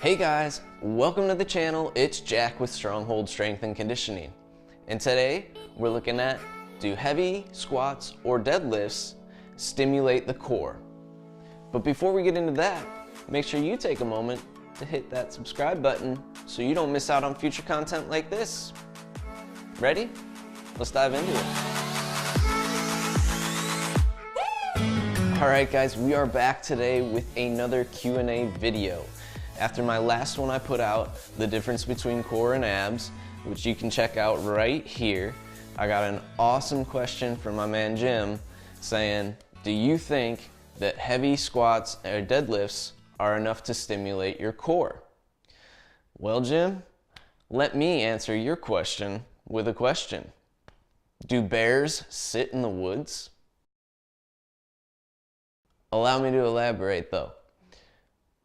Hey guys, welcome to the channel. It's Jack with Stronghold Strength and Conditioning. And today we're looking at, do heavy squats or deadlifts stimulate the core? But before we get into that, make sure you take a moment to hit that subscribe button so you don't miss out on future content like this. Ready? Let's dive into it. Alright guys, we are back today with another Q&A video. After my last one I put out, the difference between core and abs, which you can check out right here, I got an awesome question from my man Jim saying, do you think that heavy squats or deadlifts are enough to stimulate your core? Well Jim, let me answer your question with a question. Do bears sit in the woods? Allow me to elaborate though.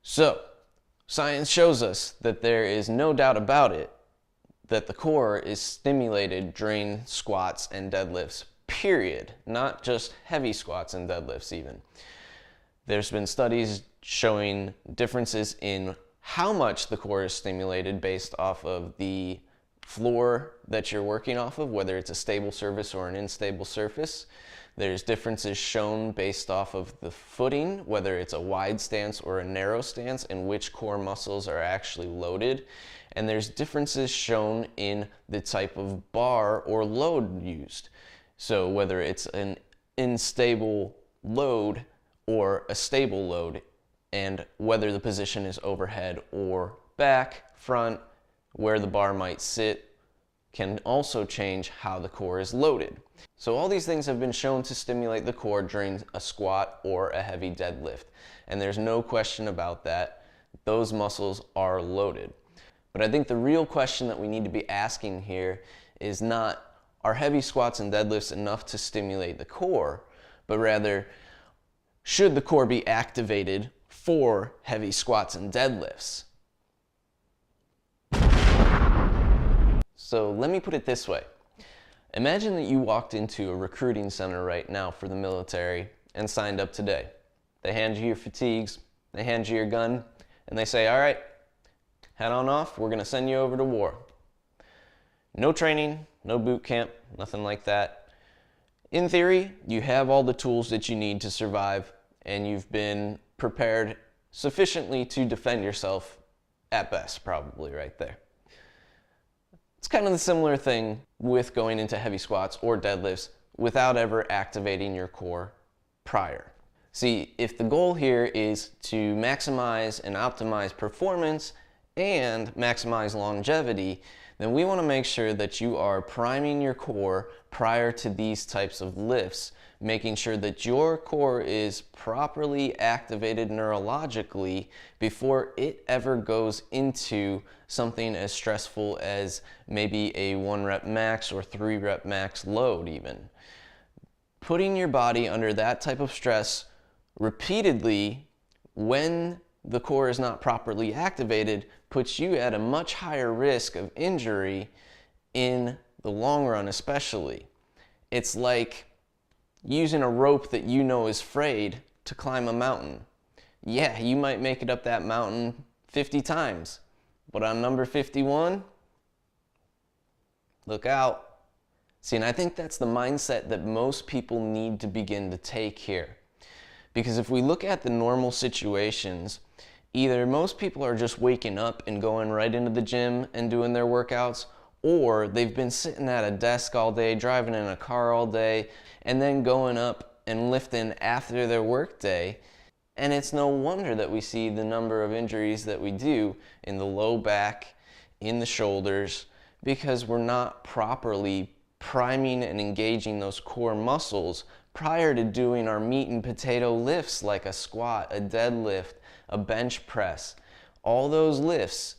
So, science shows us that there is no doubt about it that the core is stimulated during squats and deadlifts, period. Not just heavy squats and deadlifts even. There's been studies showing differences in how much the core is stimulated based off of the floor that you're working off of, whether it's a stable surface or an unstable surface. There's differences shown based off of the footing, whether it's a wide stance or a narrow stance, and which core muscles are actually loaded. And there's differences shown in the type of bar or load used. So whether it's an unstable load or a stable load, and whether the position is overhead or back, front, where the bar might sit, can also change how the core is loaded. So all these things have been shown to stimulate the core during a squat or a heavy deadlift. And there's no question about that. Those muscles are loaded. But I think the real question that we need to be asking here is not, are heavy squats and deadlifts enough to stimulate the core? But rather, should the core be activated for heavy squats and deadlifts? So let me put it this way. Imagine that you walked into a recruiting center right now for the military and signed up today. They hand you your fatigues, they hand you your gun, and they say, all right, head on off, we're gonna send you over to war. No training, no boot camp, nothing like that. In theory, you have all the tools that you need to survive, and you've been prepared sufficiently to defend yourself at best, probably right there. It's kind of the similar thing with going into heavy squats or deadlifts without ever activating your core prior. See, if the goal here is to maximize and optimize performance and maximize longevity, then we want to make sure that you are priming your core prior to these types of lifts, making sure that your core is properly activated neurologically before it ever goes into something as stressful as maybe a 1 rep max or 3 rep max load even. Putting your body under that type of stress repeatedly when the core is not properly activated puts you at a much higher risk of injury in the long run especially. It's like using a rope that you know is frayed to climb a mountain. Yeah, you might make it up that mountain 50 times, but on number 51, look out. See, and I think that's the mindset that most people need to begin to take here. Because if we look at the normal situations, either most people are just waking up and going right into the gym and doing their workouts, or they've been sitting at a desk all day, driving in a car all day, and then going up and lifting after their work day. And it's no wonder that we see the number of injuries that we do in the low back, in the shoulders, because we're not properly priming and engaging those core muscles prior to doing our meat and potato lifts like a squat, a deadlift, a bench press. All those lifts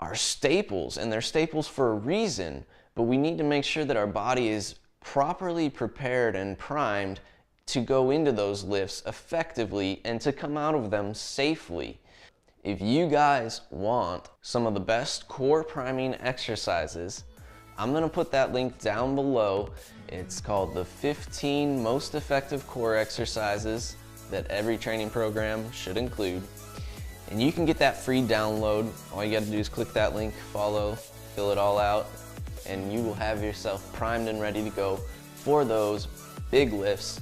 are staples, and they're staples for a reason, but we need to make sure that our body is properly prepared and primed to go into those lifts effectively and to come out of them safely. If you guys want some of the best core priming exercises, I'm going to put that link down below. It's called the 15 most effective core exercises that every training program should include. And you can get that free download. All you got to do is click that link, follow, fill it all out, and you will have yourself primed and ready to go for those big lifts,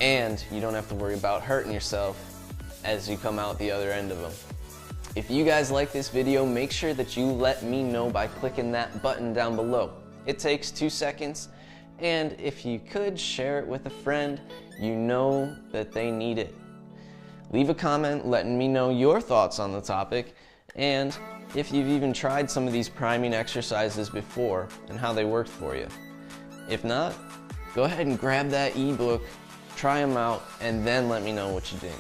and you don't have to worry about hurting yourself as you come out the other end of them. If you guys like this video, make sure that you let me know by clicking that button down below. It takes 2 seconds, and if you could share it with a friend, you know that they need it. Leave a comment letting me know your thoughts on the topic, and if you've even tried some of these priming exercises before and how they worked for you. If not, go ahead and grab that ebook, try them out, and then let me know what you think.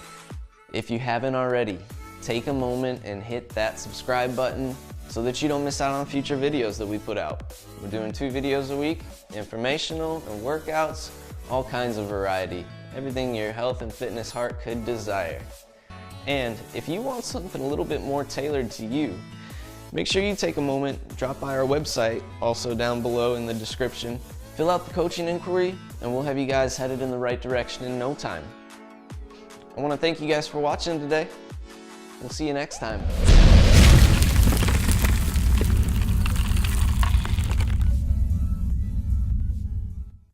If you haven't already, take a moment and hit that subscribe button so that you don't miss out on future videos that we put out. We're doing 2 videos a week, informational and workouts, all kinds of variety, everything your health and fitness heart could desire. And if you want something a little bit more tailored to you, make sure you take a moment, drop by our website, also down below in the description, fill out the coaching inquiry, and we'll have you guys headed in the right direction in no time. I want to thank you guys for watching today. We'll see you next time.